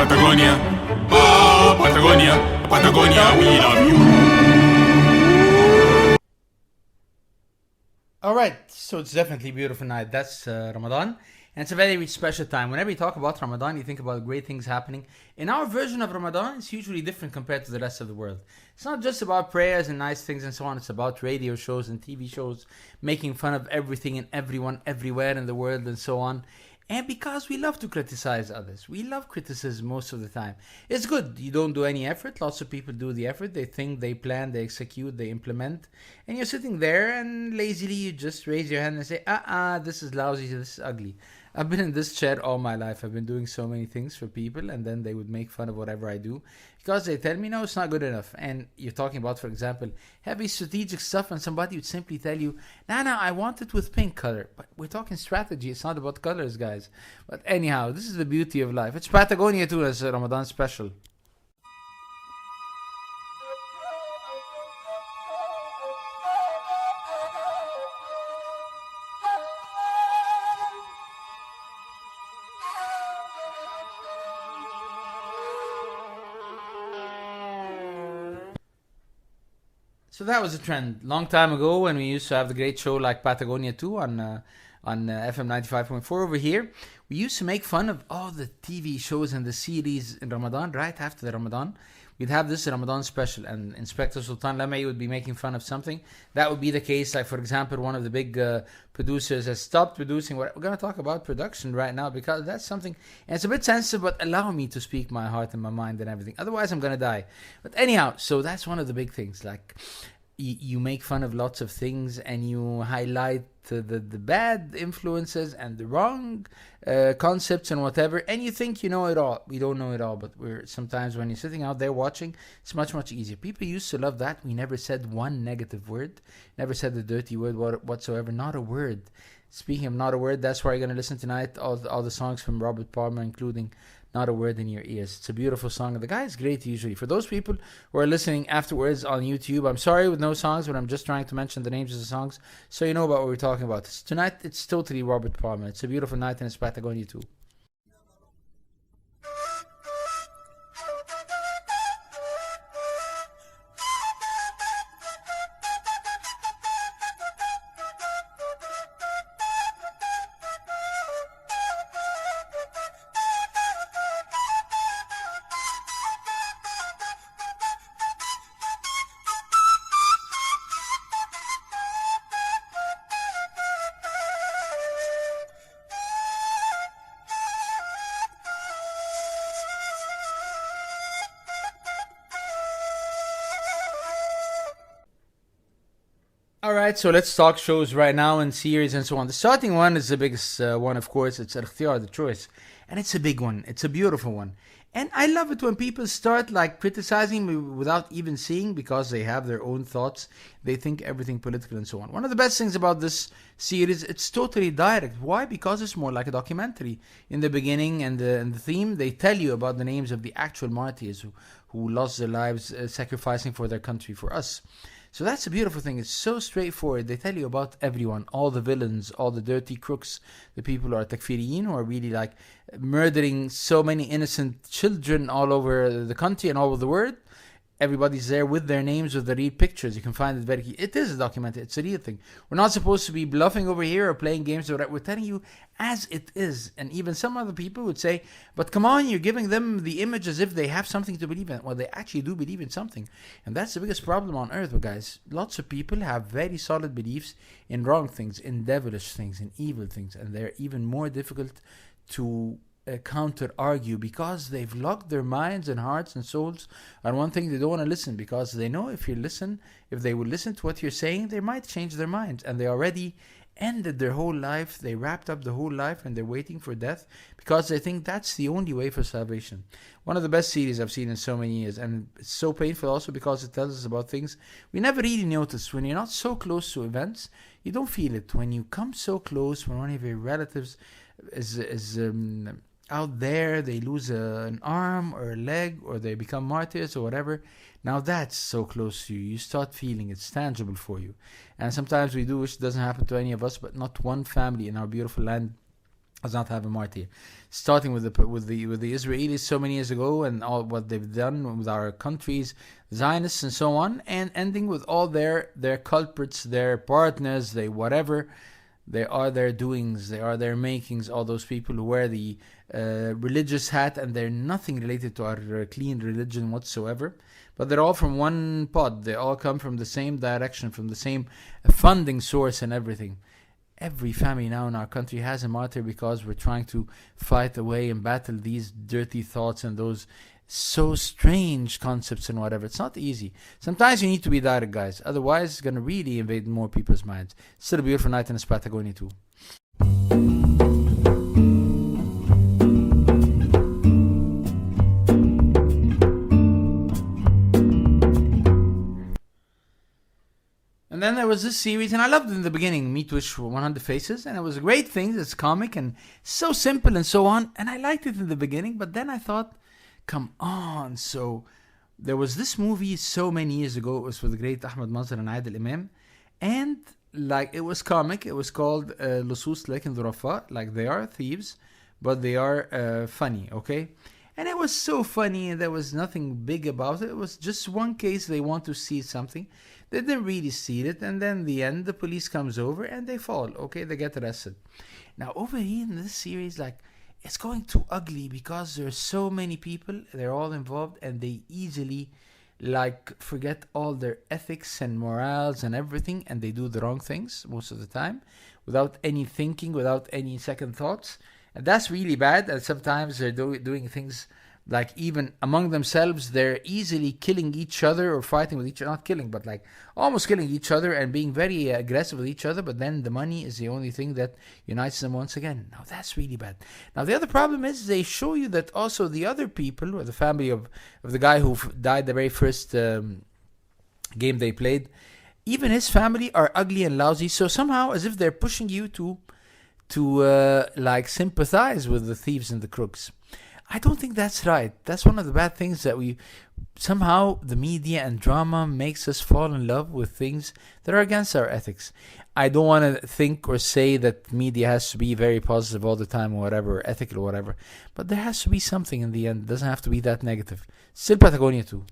Patagonia, oh Patagonia, Patagonia, we love you. Alright, so it's definitely a beautiful night. That's Ramadan. And it's a very special time. Whenever you talk about Ramadan, you think about great things happening. In our version of Ramadan, it's usually different compared to the rest of the world. It's not just about prayers and nice things and so on. It's about radio shows and TV shows, making fun of everything and everyone everywhere in the world and so on. And because we love to criticize others. We love criticism most of the time. It's good. You don't do any effort. Lots of people do the effort. They think, they plan, they execute, they implement. And you're sitting there and lazily you just raise your hand and say, this is lousy, this is ugly. I've been in this chair all my life. I've been doing so many things for people, and then they would make fun of whatever I do because they tell me, no, it's not good enough. And you're talking about, for example, heavy strategic stuff, and somebody would simply tell you, no, I want it with pink color. But we're talking strategy. It's not about colors, guys. But anyhow, this is the beauty of life. It's Patagonia too as a Ramadan special. So that was a trend long time ago when we used to have the great show like Patagonia 2 on FM 95.4 over here. We used to make fun of all the TV shows and the series in Ramadan. Right after the Ramadan, we'd have this Ramadan special, and Inspector Sultan Lamai would be making fun of something. That would be the case, like for example, one of the big producers has stopped producing. We're going to talk about production right now because that's something, and it's a bit sensitive, but allow me to speak my heart and my mind and everything. Otherwise, I'm going to die. But anyhow, so that's one of the big things. Like you make fun of lots of things and you highlight the bad influences and the wrong concepts and whatever, and you think you know it all. We don't know it all, but we're sometimes when you're sitting out there watching, it's much easier. People used to love that. We never said one negative word, never said a dirty word whatsoever, not a word. Speaking of not a word, that's why you're going to listen tonight, all the songs from Robert Palmer, including Not a Word in Your Ears. It's a beautiful song, and the guy is great usually. For those people who are listening afterwards on YouTube, I'm sorry with no songs, but I'm just trying to mention the names of the songs so you know about what we're talking about. Tonight, it's totally Robert Palmer. It's a beautiful night, and it's Patagonia too. Alright, so let's talk shows right now and series and so on. The starting one is the biggest one, of course. It's الاختيار, the choice. And it's a big one. It's a beautiful one. And I love it when people start like criticizing me without even seeing, because they have their own thoughts. They think everything political and so on. One of the best things about this series, it's totally direct. Why? Because it's more like a documentary. In the beginning and the theme, they tell you about the names of the actual martyrs who lost their lives sacrificing for their country, for us. So that's a beautiful thing. It's so straightforward. They tell you about everyone, all the villains, all the dirty crooks, the people who are takfiriyin, who are really like murdering so many innocent children all over the country and all over the world. Everybody's there with their names, with the real pictures. You can find it very key. It is a documentary. It's a real thing. We're not supposed to be bluffing over here or playing games. We're telling you as it is. And even some other people would say, but come on, you're giving them the image as if they have something to believe in. Well, they actually do believe in something. And that's the biggest problem on earth, guys. Lots of people have very solid beliefs in wrong things, in devilish things, in evil things. And they're even more difficult to counter argue because they've locked their minds and hearts and souls on one thing. They don't want to listen because they know if they will listen to what you're saying, they might change their minds, and they already ended their whole life. They wrapped up the whole life and they're waiting for death because they think that's the only way for salvation. One of the best series I've seen in so many years, and it's so painful also because it tells us about things we never really notice. When you're not so close to events, you don't feel it. When you come so close, when one of your relatives is out there, they lose an arm or a leg, or they become martyrs or whatever. Now that's so close to you. You start feeling it's tangible for you. And sometimes we do wish it doesn't happen to any of us, but not one family in our beautiful land does not have a martyr. Starting with the Israelis so many years ago and all what they've done with our countries, Zionists and so on, and ending with all their culprits, their partners, they whatever. They are their doings, they are their makings, all those people who wear the religious hat and they're nothing related to our clean religion whatsoever. But they're all from one pod. They all come from the same direction, from the same funding source and everything. Every family now in our country has a martyr because we're trying to fight away and battle these dirty thoughts and those so strange concepts and whatever. It's not easy. Sometimes you need to be direct, guys. Otherwise, it's going to really invade more people's minds. It's still a beautiful night in this Patagonia too. And then there was this series, and I loved it in the beginning, Meet Wish 100 Faces, and it was a great thing. It's comic and so simple and so on, and I liked it in the beginning, but then I thought, come on. So there was this movie so many years ago. It was with the great Ahmed Manzar and Adil Imam, and like it was comic. It was called Lusus Lakin Dhurafa, like they are thieves, but they are funny, okay? And it was so funny, and there was nothing big about it. It was just one case. They want to see something. They didn't really see it, and then in the end, the police comes over and they fall. Okay, they get arrested. Now over here in this series, like it's going too ugly because there's so many people. They're all involved, and they easily like forget all their ethics and morals and everything, and they do the wrong things most of the time, without any thinking, without any second thoughts, and that's really bad. And sometimes they're doing things. Like even among themselves, they're easily killing each other or fighting with each other. Not killing, but like almost killing each other and being very aggressive with each other. But then the money is the only thing that unites them once again. Now that's really bad. Now the other problem is they show you that also the other people, or the family of the guy who died the very first game they played, even his family are ugly and lousy. So somehow, as if they're pushing you to like sympathize with the thieves and the crooks. I don't think that's right. That's one of the bad things that somehow the media and drama makes us fall in love with things that are against our ethics. I don't want to think or say that media has to be very positive all the time or whatever, or ethical or whatever, but there has to be something in the end. It doesn't have to be that negative. Still Patagonia too.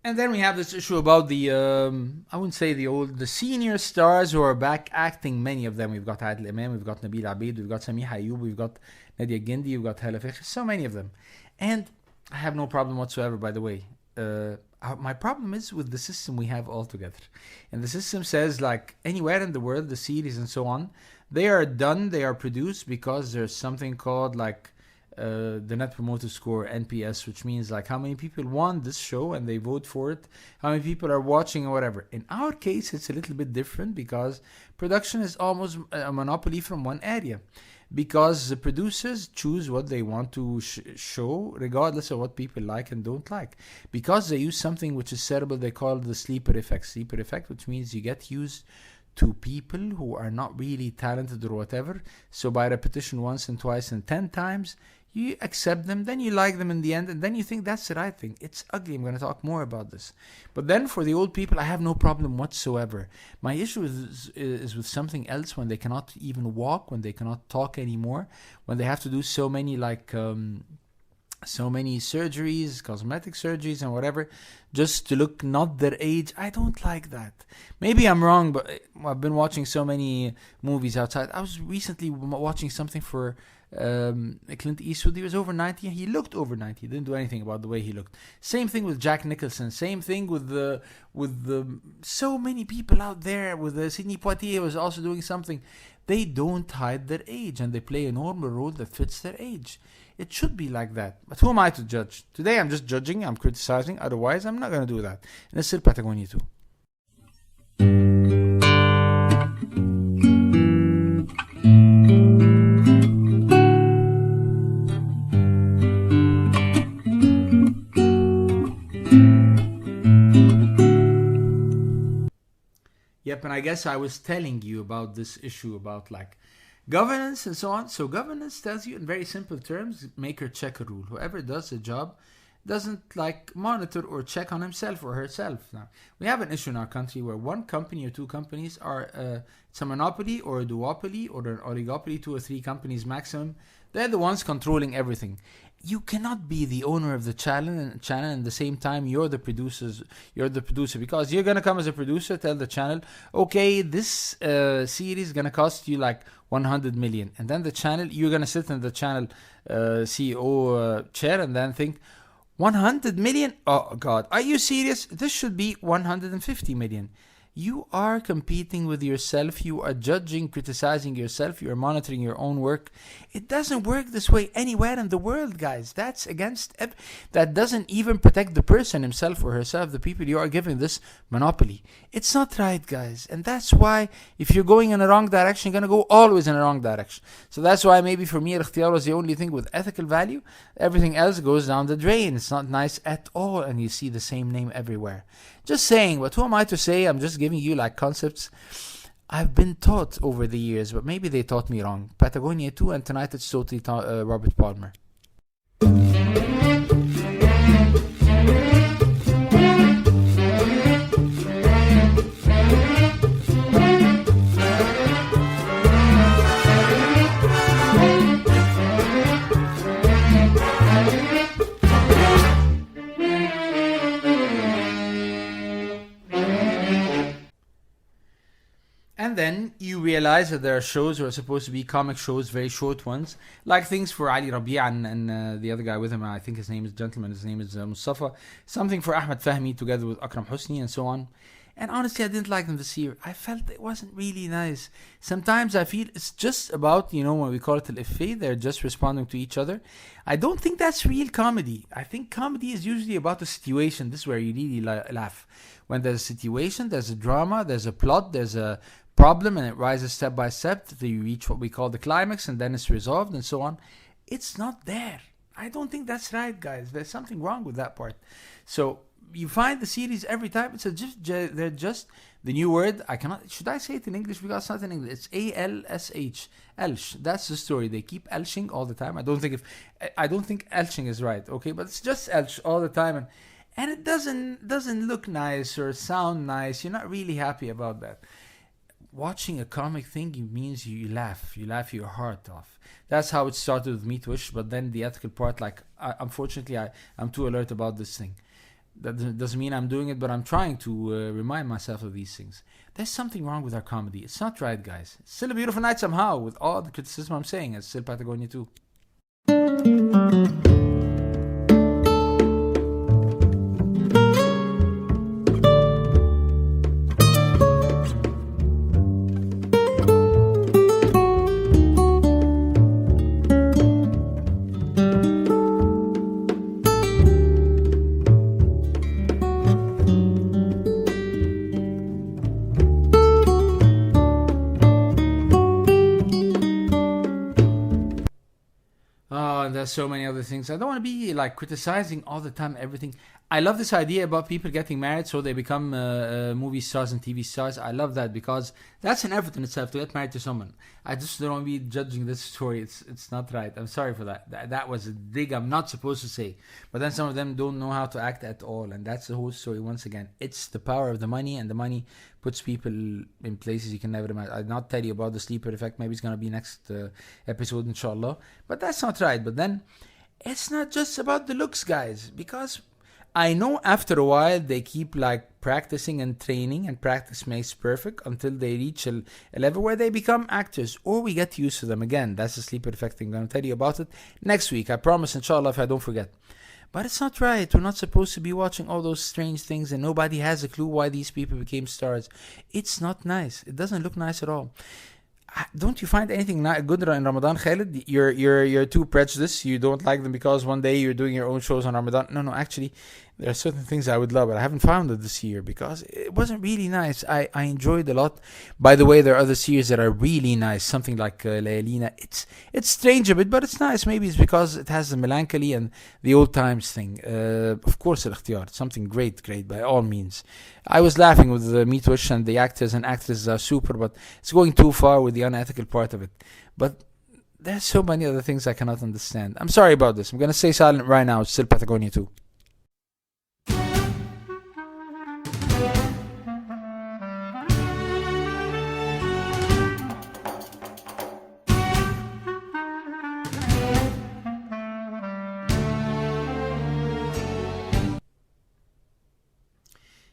And then we have this issue about the, I wouldn't say the senior stars who are back acting, many of them. We've got Adil Imam, we've got Nabil Abid, we've got Samiha Ayoub, we've got Nadia Gindi, we've got Hala Fikhi, so many of them. And I have no problem whatsoever, by the way. My problem is with the system we have altogether. And the system says, like, anywhere in the world, the series and so on, they are done, they are produced because there's something called, like, the Net Promoter Score, NPS, which means like how many people want this show and they vote for it, how many people are watching or whatever. In our case, it's a little bit different because production is almost a monopoly from one area, because the producers choose what they want to show regardless of what people like and don't like, because they use something which is cerebral. They call it the sleeper effect, which means you get used to people who are not really talented or whatever. So by repetition once and twice and 10 times, you accept them, then you like them in the end, and then you think that's the right thing. It's ugly. I'm going to talk more about this. But then for the old people, I have no problem whatsoever. My issue is with something else, when they cannot even walk, when they cannot talk anymore, when they have to do so many so many surgeries, cosmetic surgeries and whatever, just to look not their age. I don't like that. Maybe I'm wrong, but I've been watching so many movies outside. I was recently watching something for Clint Eastwood. He was over 90 and he looked over 90. He didn't do anything about the way he looked. Same thing with Jack Nicholson. Same thing with the so many people out there. With Sidney Poitier was also doing something. They don't hide their age and they play a normal role that fits their age. It should be like that. But who am I to judge? Today I'm just judging, I'm criticizing. Otherwise, I'm not going to do that. And it's still Patagonia too. Yep, and I guess I was telling you about this issue about like governance and so on. So governance tells you in very simple terms, make or check a rule. Whoever does the job doesn't like monitor or check on himself or herself. Now, we have an issue in our country where one company or two companies are, it's a monopoly or a duopoly or an oligopoly, 2 or 3 companies maximum. They're the ones controlling everything. You cannot be the owner of the channel and at the same time you're the producer, because you're gonna come as a producer, tell the channel, okay, this series is gonna cost you like 100 million, and then the channel, you're gonna sit in the channel CEO chair and then think, 100 million? Oh god, are you serious? This should be 150 million. You are competing with yourself. You are judging, criticizing yourself. You are monitoring your own work. It doesn't work this way anywhere in the world, guys. That's that doesn't even protect the person himself or herself, the people you are giving this monopoly. It's not right, guys. And that's why if you're going in a wrong direction, you're going to go always in a wrong direction. So that's why maybe for me, الاختيار was the only thing with ethical value. Everything else goes down the drain. It's not nice at all. And you see the same name everywhere. Just saying, but who am I to say? I'm just giving you like concepts I've been taught over the years, but maybe they taught me wrong. Patagonia too, and tonight it's totally Robert Palmer. And then you realize that there are shows that are supposed to be comic shows, very short ones, like things for Ali Rabia and the other guy with him, I think his name is Mustafa, something for Ahmed Fahmy together with Akram Husni and so on. And honestly, I didn't like them this year. I felt it wasn't really nice. Sometimes I feel it's just about, when we call it al-ifay, they're just responding to each other. I don't think that's real comedy. I think comedy is usually about a situation. This is where you really laugh. When there's a situation, there's a drama, there's a plot, there's a problem, and it rises step by step till you reach what we call the climax, and then it's resolved and so on. It's not there. I don't think that's right, guys. There's something wrong with that part. So you find the series every time, they're just the new word. Should I say it in English? Because it's not in English. It's ALSH. Elsh. That's the story. They keep elshing all the time. I don't think elshing is right, okay? But it's just elsh all the time, and it doesn't look nice or sound nice. You're not really happy about that. Watching a comic thing, it means you laugh your heart off. That's how it started with Meat Wish, but then the ethical part, unfortunately, I'm too alert about this thing. That doesn't mean I'm doing it, but I'm trying to remind myself of these things. There's something wrong with our comedy. It's not right, guys. It's still a beautiful night somehow, with all the criticism I'm saying. It's still Patagonia too. There's so many other things. I don't want to be criticizing all the time everything. I love this idea about people getting married so they become movie stars and TV stars. I love that because that's an effort in itself to get married to someone. I just don't want to be judging this story. It's not right. I'm sorry for that. That was a dig I'm not supposed to say. But then some of them don't know how to act at all, and that's the whole story. Once again, it's the power of the money, and the money puts people in places you can never imagine. I'll not tell you about the sleeper effect. Maybe it's going to be next episode, inshallah. But that's not right. But then it's not just about the looks, guys, because I know after a while they keep practicing and training, and practice makes perfect until they reach a level where they become actors, or we get used to them again. That's the sleeper effect. I'm going to tell you about it next week. I promise, inshallah, if I don't forget. But it's not right. We're not supposed to be watching all those strange things, and nobody has a clue why these people became stars. It's not nice. It doesn't look nice at all. Don't you find anything good in Ramadan, Khaled? You're too prejudiced. You don't like them because one day you're doing your own shows on Ramadan. No, actually, There are certain things I would love, but I haven't found it this year because it wasn't really nice. I enjoyed a lot. By the way, there are other series that are really nice. Something like Layalina. It's strange a bit, but it's nice. Maybe it's because it has the melancholy and the old times thing. Of course, الاختيار. Something great by all means. I was laughing with the Meatwish, and the actors and actresses are super, but it's going too far with the unethical part of it. But there's so many other things I cannot understand. I'm sorry about this. I'm gonna stay silent right now. It's still Patagonia too.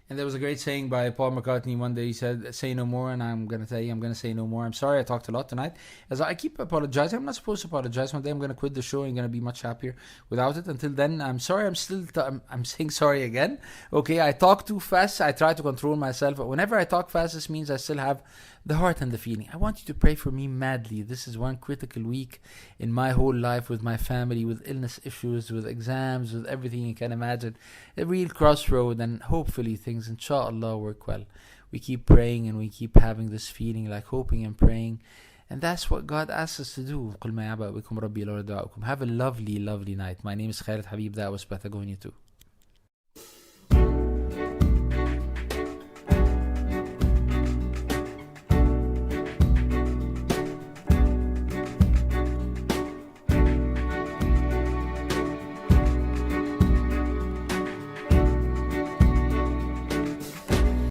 And there was a great saying by Paul McCartney one day. He said, say no more, and I'm going to tell you, I'm going to say no more. I'm sorry I talked a lot tonight. As I keep apologizing, I'm not supposed to apologize. One day I'm going to quit the show and going to be much happier without it. Until then, I'm sorry. I'm saying sorry again. Okay, I talk too fast. I try to control myself. But whenever I talk fast, this means I still have the heart and the feeling. I want you to pray for me madly. This is one critical week in my whole life with my family, with illness issues, with exams, with everything you can imagine. A real crossroad, and hopefully things, inshallah, work well. We keep praying and we keep having this feeling, like hoping and praying. And that's what God asks us to do. قل ما يعبأ بكم ربي لولا دعاؤكم. Have a lovely, lovely night. My name is Khaled Habib. That was Patagonia too.